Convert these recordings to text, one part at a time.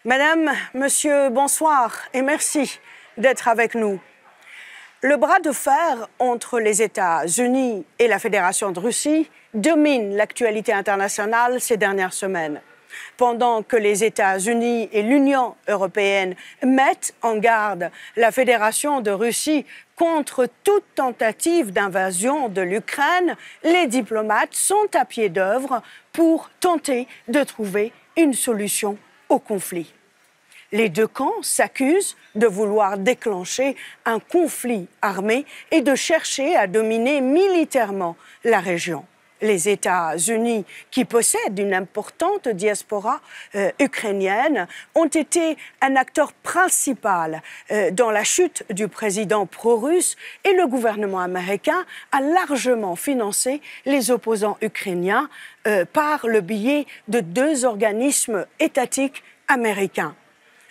Madame, Monsieur, bonsoir et merci d'être avec nous. Le bras de fer entre les États-Unis et la Fédération de Russie domine l'actualité internationale ces dernières semaines. Pendant que les États-Unis et l'Union européenne mettent en garde la Fédération de Russie contre toute tentative d'invasion de l'Ukraine, les diplomates sont à pied d'œuvre pour tenter de trouver une solution au conflit. Les deux camps s'accusent de vouloir déclencher un conflit armé et de chercher à dominer militairement la région. Les États-Unis, qui possèdent une importante diaspora ukrainienne, ont été un acteur principal dans la chute du président pro-russe et le gouvernement américain a largement financé les opposants ukrainiens par le biais de deux organismes étatiques américains.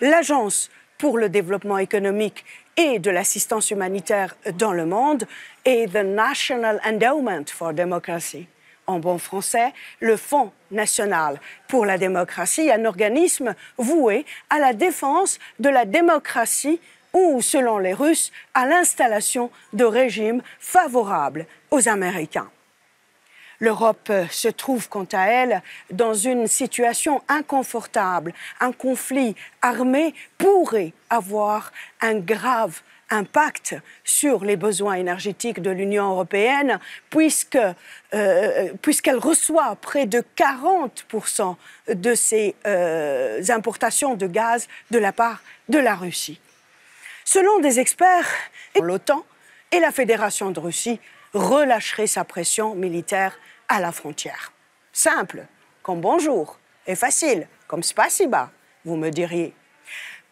L'Agence pour le développement économique et de l'assistance humanitaire dans le monde et The National Endowment for Democracy. En bon français, le Fonds national pour la démocratie, un organisme voué à la défense de la démocratie ou, selon les Russes, à l'installation de régimes favorables aux Américains. L'Europe se trouve, quant à elle, dans une situation inconfortable. Un conflit armé pourrait avoir un grave impact sur les besoins énergétiques de l'Union européenne, puisqu'elle reçoit près de 40% de ses importations de gaz de la part de la Russie. Selon des experts, l'OTAN et la Fédération de Russie relâcherait sa pression militaire à la frontière. Simple, comme bonjour, et facile, comme spasiba, vous me diriez.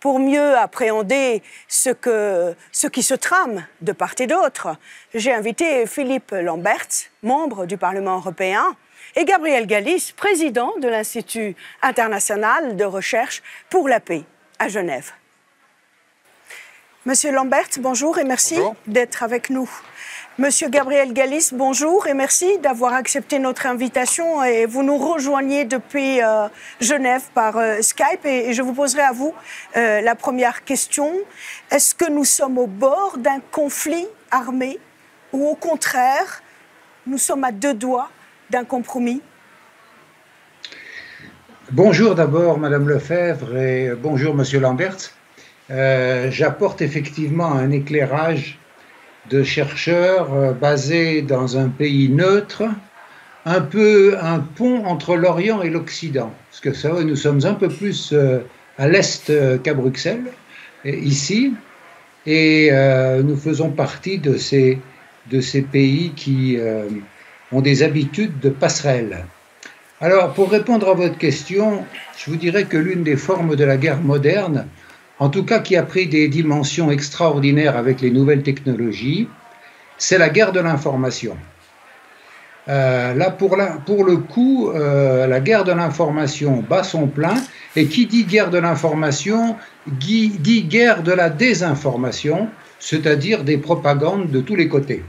Pour mieux appréhender ce qui se trame de part et d'autre, j'ai invité Philippe Lamberts, membre du Parlement européen, et Gabriel Galis, président de l'Institut international de recherche pour la paix à Genève. Monsieur Lamberts, bonjour et merci d'être avec nous. Monsieur Gabriel Galis, bonjour et merci d'avoir accepté notre invitation. Et vous nous rejoignez depuis Genève par Skype et je vous poserai à vous la première question. Est-ce que nous sommes au bord d'un conflit armé ou au contraire, nous sommes à deux doigts d'un compromis? Bonjour d'abord Madame Lefebvre et bonjour Monsieur Lamberts. J'apporte effectivement un éclairage de chercheurs basés dans un pays neutre, un peu un pont entre l'Orient et l'Occident. Parce que ça, nous sommes un peu plus à l'Est qu'à Bruxelles, ici, et nous faisons partie de ces pays qui ont des habitudes de passerelle. Alors, pour répondre à votre question, je vous dirais que l'une des formes de la guerre moderne, en tout cas qui a pris des dimensions extraordinaires avec les nouvelles technologies, c'est la guerre de l'information. Là, pour le coup, la guerre de l'information bat son plein, et qui dit guerre de l'information, dit guerre de la désinformation, c'est-à-dire des propagandes de tous les côtés.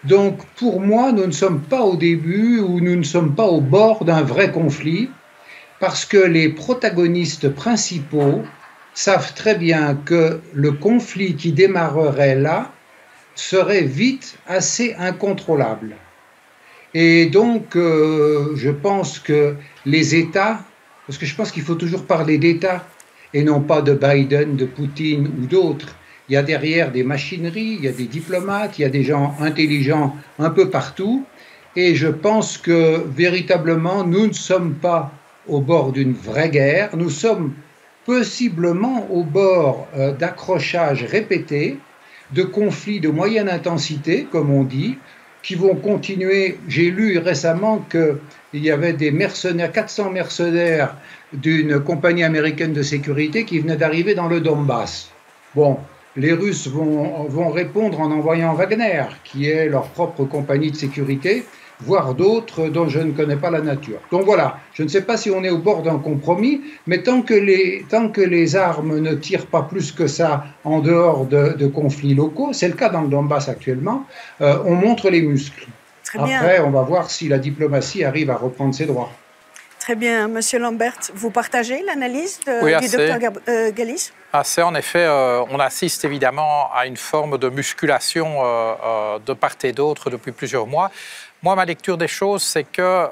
Donc, pour moi, nous ne sommes pas au début, ou nous ne sommes pas au bord d'un vrai conflit, parce que les protagonistes principaux savent très bien que le conflit qui démarrerait là serait vite assez incontrôlable. Et donc, je pense que les États, parce que je pense qu'il faut toujours parler d'États et non pas de Biden, de Poutine ou d'autres. Il y a derrière des machineries, il y a des diplomates, il y a des gens intelligents un peu partout. Et je pense que véritablement, nous ne sommes pas au bord d'une vraie guerre, nous sommes possiblement au bord d'accrochages répétés, de conflits de moyenne intensité, comme on dit, qui vont continuer. J'ai lu récemment qu'il y avait des mercenaires, 400 mercenaires d'une compagnie américaine de sécurité qui venaient d'arriver dans le Donbass. Bon, les Russes vont répondre en envoyant Wagner, qui est leur propre compagnie de sécurité, voire d'autres dont je ne connais pas la nature. Donc voilà, je ne sais pas si on est au bord d'un compromis, mais tant que les armes ne tirent pas plus que ça en dehors de conflits locaux, c'est le cas dans le Donbass actuellement, on montre les muscles. Très bien. Après, on va voir si la diplomatie arrive à reprendre ses droits. Très bien. Monsieur Lambert, vous partagez l'analyse du docteur Gallis? Assez, en effet, on assiste évidemment à une forme de musculation de part et d'autre depuis plusieurs mois. Moi, ma lecture des choses, c'est que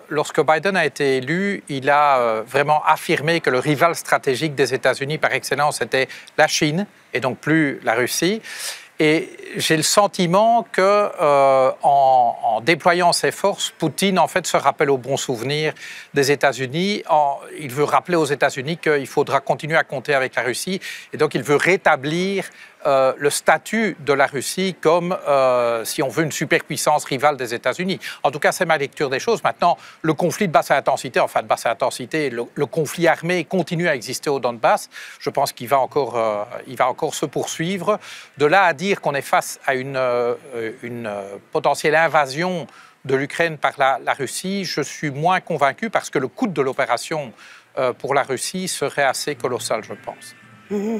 lorsque Biden a été élu, il a vraiment affirmé que le rival stratégique des États-Unis par excellence était la Chine et donc plus la Russie. Et j'ai le sentiment que, en déployant ses forces, Poutine en fait se rappelle au bon souvenir des États-Unis. Il veut rappeler aux États-Unis qu'il faudra continuer à compter avec la Russie, et donc il veut rétablir le statut de la Russie comme, si on veut, une superpuissance rivale des États-Unis. En tout cas, c'est ma lecture des choses. Maintenant, le conflit de basse intensité, le conflit armé continue à exister au Donbass. Je pense qu'il va encore se poursuivre. De là à dire qu'on est face à une potentielle invasion de l'Ukraine par la Russie, je suis moins convaincu parce que le coût de l'opération pour la Russie serait assez colossal, je pense. Mmh.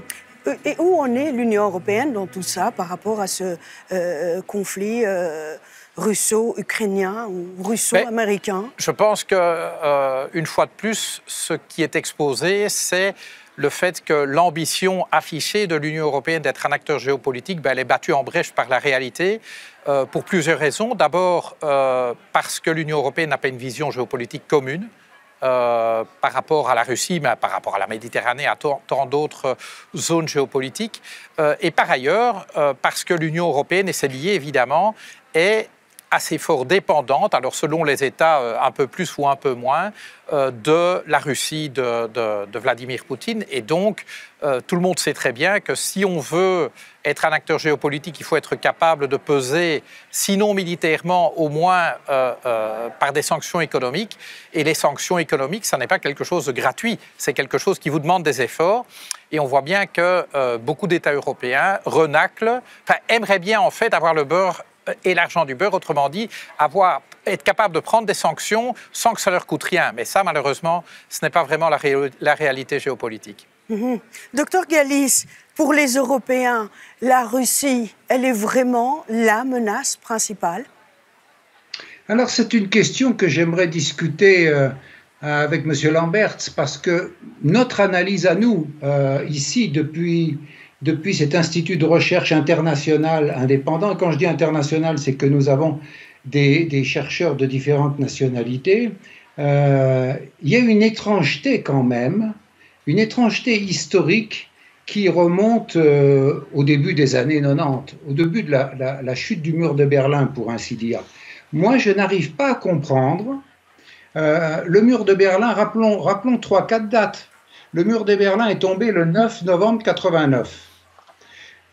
Et où en est l'Union européenne dans tout ça par rapport à ce conflit russo-ukrainien ou russo-américain? Je pense qu'une fois de plus, ce qui est exposé, c'est le fait que l'ambition affichée de l'Union européenne d'être un acteur géopolitique, elle est battue en brèche par la réalité pour plusieurs raisons. D'abord, parce que l'Union européenne n'a pas une vision géopolitique commune. Par rapport à la Russie, mais par rapport à la Méditerranée, à tant d'autres zones géopolitiques. Et par ailleurs, parce que l'Union européenne, et c'est lié évidemment, est assez fort dépendante, alors selon les États un peu plus ou un peu moins, de la Russie de Vladimir Poutine. Et donc, tout le monde sait très bien que si on veut être un acteur géopolitique, il faut être capable de peser, sinon militairement, au moins par des sanctions économiques. Et les sanctions économiques, ça n'est pas quelque chose de gratuit, c'est quelque chose qui vous demande des efforts. Et on voit bien que beaucoup d'États européens aimeraient bien en fait avoir le beurre et l'argent du beurre, autrement dit, être capable de prendre des sanctions sans que ça leur coûte rien. Mais ça, malheureusement, ce n'est pas vraiment la réalité géopolitique. Mmh. Docteur Gallis, pour les Européens, la Russie, elle est vraiment la menace principale? Alors, c'est une question que j'aimerais discuter avec M. Lamberts, parce que notre analyse à nous, ici, depuis cet institut de recherche international indépendant, quand je dis international, c'est que nous avons des chercheurs de différentes nationalités, il y a une étrangeté quand même, une étrangeté historique qui remonte au début des années 90, au début de la chute du mur de Berlin, pour ainsi dire. Moi, je n'arrive pas à comprendre le mur de Berlin. Rappelons 3-4 dates. Le mur de Berlin est tombé le 9 novembre 89.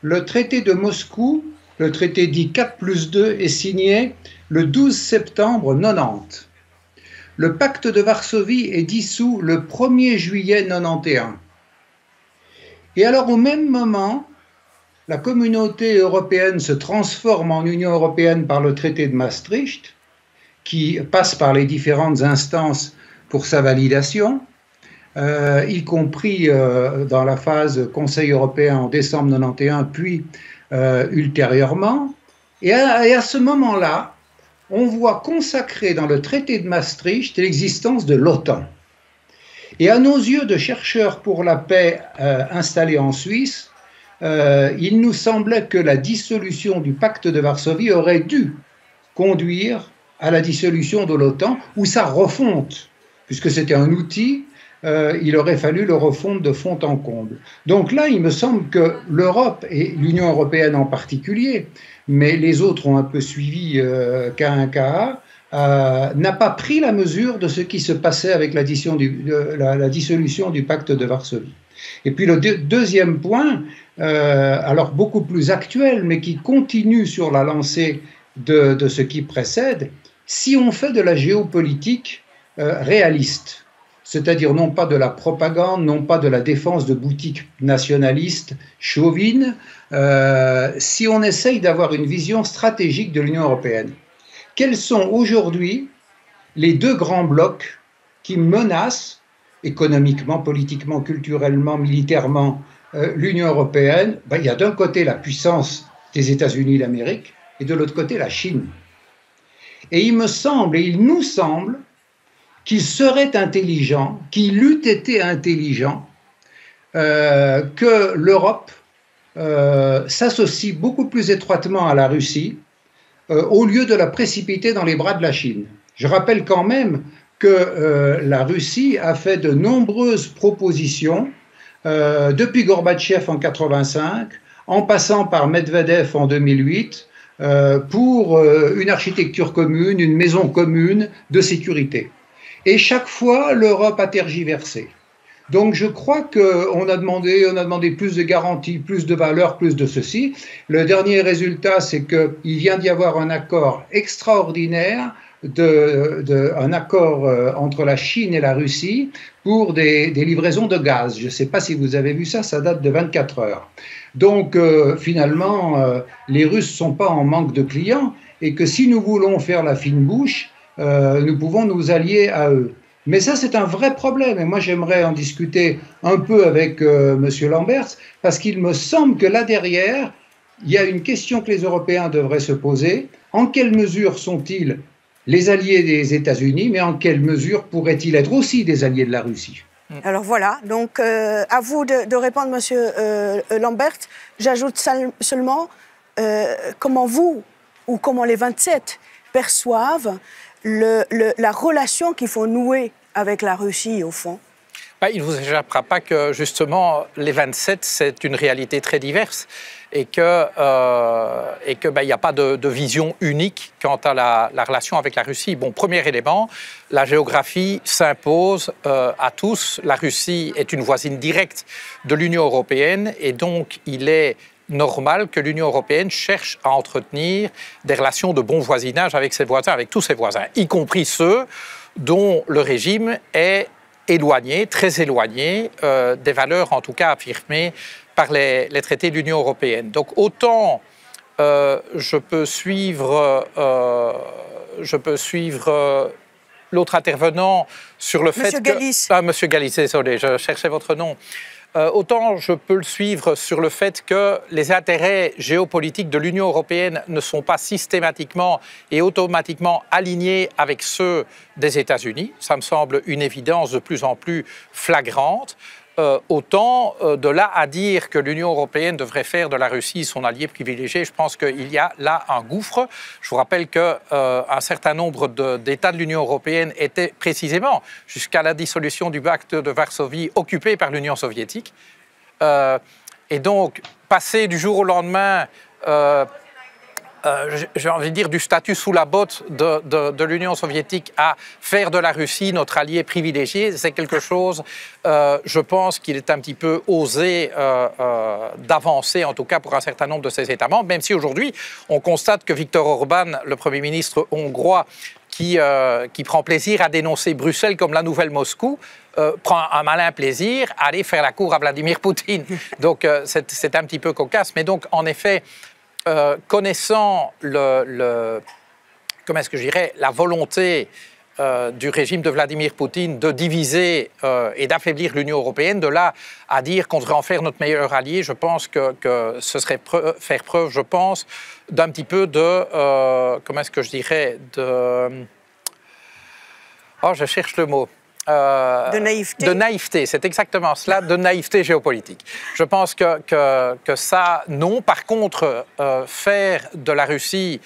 Le traité de Moscou, le traité dit 4+2, est signé le 12 septembre 90. Le pacte de Varsovie est dissous le 1er juillet 91. Et alors, au même moment, la communauté européenne se transforme en Union européenne par le traité de Maastricht, qui passe par les différentes instances pour sa validation, y compris dans la phase Conseil européen en décembre 91, puis ultérieurement. Et à ce moment-là, on voit consacré dans le traité de Maastricht l'existence de l'OTAN. Et à nos yeux de chercheurs pour la paix installés en Suisse, il nous semblait que la dissolution du pacte de Varsovie aurait dû conduire à la dissolution de l'OTAN ou sa refonte, puisque c'était un outil, il aurait fallu le refondre de fond en comble. Donc là, il me semble que l'Europe, et l'Union européenne en particulier, mais les autres ont un peu suivi K1KA, n'a pas pris la mesure de ce qui se passait avec la dissolution du pacte de Varsovie. Et puis le deuxième point, alors beaucoup plus actuel, mais qui continue sur la lancée de ce qui précède, si on fait de la géopolitique réaliste, c'est-à-dire non pas de la propagande, non pas de la défense de boutiques nationalistes, chauvines, si on essaye d'avoir une vision stratégique de l'Union européenne. Quels sont aujourd'hui les deux grands blocs qui menacent économiquement, politiquement, culturellement, militairement l'Union européenne? Il y a d'un côté la puissance des États-Unis d'Amérique et de l'autre côté la Chine. Et il me semble, et il nous semble, qu'il serait intelligent, qu'il eût été intelligent que l'Europe s'associe beaucoup plus étroitement à la Russie au lieu de la précipiter dans les bras de la Chine. Je rappelle quand même que la Russie a fait de nombreuses propositions depuis Gorbatchev en 1985, en passant par Medvedev en 2008, pour une architecture commune, une maison commune de sécurité. Et chaque fois, l'Europe a tergiversé. Donc je crois qu'on a demandé plus de garanties, plus de valeurs, plus de ceci. Le dernier résultat, c'est qu'il vient d'y avoir un accord extraordinaire, un accord entre la Chine et la Russie pour des livraisons de gaz. Je ne sais pas si vous avez vu ça, ça date de 24 heures. Donc finalement, les Russes ne sont pas en manque de clients et que si nous voulons faire la fine bouche, nous pouvons nous allier à eux. Mais ça, c'est un vrai problème. Et moi, j'aimerais en discuter un peu avec M. Lamberts, parce qu'il me semble que là derrière, il y a une question que les Européens devraient se poser. En quelle mesure sont-ils les alliés des États-Unis, mais en quelle mesure pourraient-ils être aussi des alliés de la Russie? Alors voilà, donc à vous de répondre, M. Lamberts. J'ajoute seulement comment vous, ou comment les 27 perçoivent la relation qu'il faut nouer avec la Russie, au fond. Il ne vous échappera pas que, justement, les 27, c'est une réalité très diverse et qu'il n'y a pas de vision unique quant à la relation avec la Russie. Bon, premier élément, la géographie s'impose à tous. La Russie est une voisine directe de l'Union européenne et donc il est normal que l'Union européenne cherche à entretenir des relations de bon voisinage avec ses voisins, avec tous ses voisins, y compris ceux dont le régime est éloigné, très éloigné des valeurs en tout cas affirmées par les traités de l'Union européenne. Donc autant je peux suivre l'autre intervenant sur le fait que... Monsieur Galis, désolé, je cherchais votre nom. Autant je peux le suivre sur le fait que les intérêts géopolitiques de l'Union européenne ne sont pas systématiquement et automatiquement alignés avec ceux des États-Unis. Ça me semble une évidence de plus en plus flagrante. Autant de là à dire que l'Union européenne devrait faire de la Russie son allié privilégié, je pense qu'il y a là un gouffre. Je vous rappelle qu'un certain nombre d'États de l'Union européenne étaient précisément, jusqu'à la dissolution du pacte de Varsovie, occupés par l'Union soviétique. Et donc, passer du jour au lendemain... j'ai envie de dire, du statut sous la botte de l'Union soviétique à faire de la Russie notre allié privilégié, c'est quelque chose, je pense qu'il est un petit peu osé d'avancer, en tout cas pour un certain nombre de ces États membres, même si aujourd'hui, on constate que Viktor Orban, le Premier ministre hongrois, qui prend plaisir à dénoncer Bruxelles comme la nouvelle Moscou, prend un malin plaisir à aller faire la cour à Vladimir Poutine. Donc c'est un petit peu cocasse, mais donc en effet... connaissant comment est-ce que je dirais, la volonté du régime de Vladimir Poutine de diviser et d'affaiblir l'Union européenne, de là à dire qu'on devrait en faire notre meilleur allié, je pense que ce serait faire preuve, je pense, d'un petit peu de, comment est-ce que je dirais, oh, je cherche le mot. De naïveté. De naïveté, c'est exactement cela, de naïveté géopolitique. Je pense que ça, non. Par contre, faire de la Russie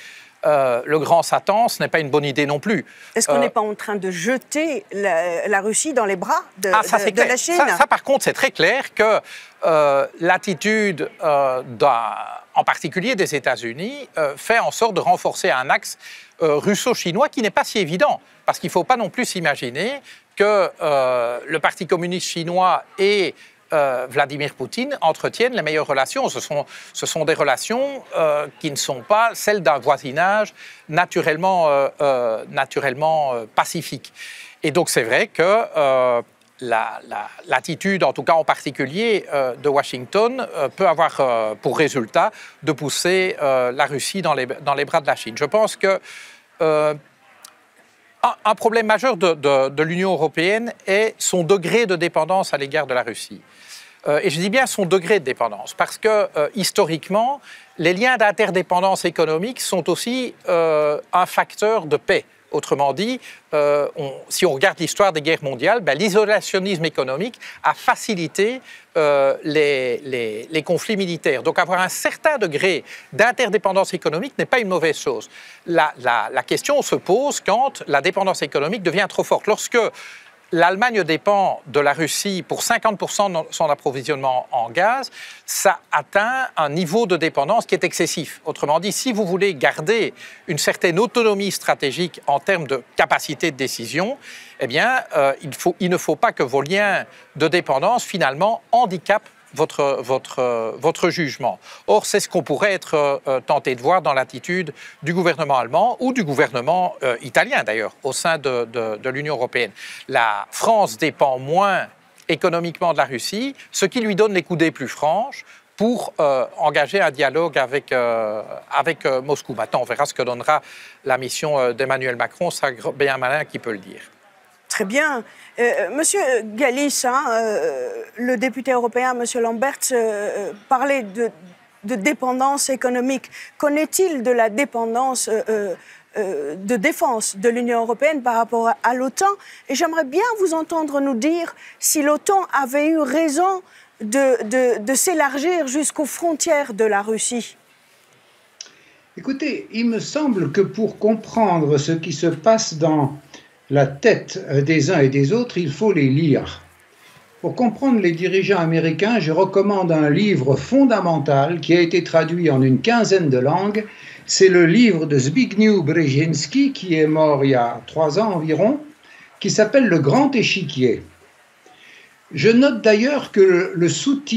le grand Satan, ce n'est pas une bonne idée non plus. Est-ce qu'on n'est pas en train de jeter la Russie dans les bras de la Chine? Ça, par contre, c'est très clair que l'attitude en particulier des États-Unis fait en sorte de renforcer un axe russo-chinois qui n'est pas si évident. Parce qu'il ne faut pas non plus s'imaginer que le Parti communiste chinois et Vladimir Poutine entretiennent les meilleures relations. Ce sont des relations qui ne sont pas celles d'un voisinage naturellement pacifique. Et donc c'est vrai que l'attitude, en tout cas en particulier de Washington, peut avoir pour résultat de pousser la Russie dans les bras de la Chine. Je pense que un problème majeur de l'Union européenne est son degré de dépendance à l'égard de la Russie. Et je dis bien son degré de dépendance, parce que historiquement, les liens d'interdépendance économique sont aussi un facteur de paix Autrement dit, si on regarde l'histoire des guerres mondiales, l'isolationnisme économique a facilité les conflits militaires. Donc avoir un certain degré d'interdépendance économique n'est pas une mauvaise chose. La question se pose quand la dépendance économique devient trop forte. Lorsque l'Allemagne dépend de la Russie pour 50% de son approvisionnement en gaz, ça atteint un niveau de dépendance qui est excessif. Autrement dit, si vous voulez garder une certaine autonomie stratégique en termes de capacité de décision, eh bien, il ne faut pas que vos liens de dépendance, finalement, handicapent votre jugement. Or, c'est ce qu'on pourrait être tenté de voir dans l'attitude du gouvernement allemand ou du gouvernement italien, d'ailleurs, au sein de l'Union européenne. La France dépend moins économiquement de la Russie, ce qui lui donne les coudées plus franches pour engager un dialogue avec Moscou. Maintenant, on verra ce que donnera la mission d'Emmanuel Macron, c'est bien malin qui peut le dire. Très bien. Monsieur Gallís, le député européen, Monsieur Lamberts, parlait de dépendance économique. Qu'en-est-il de la dépendance de défense de l'Union européenne par rapport à l'OTAN? Et j'aimerais bien vous entendre nous dire si l'OTAN avait eu raison de s'élargir jusqu'aux frontières de la Russie. Écoutez, il me semble que pour comprendre ce qui se passe dans la tête des uns et des autres, il faut les lire. Pour comprendre les dirigeants américains, je recommande un livre fondamental qui a été traduit en une quinzaine de langues. C'est le livre de Zbigniew Brzezinski, qui est mort il y a 3 ans environ, qui s'appelle « Le Grand Échiquier ». Je note d'ailleurs que le sous-titre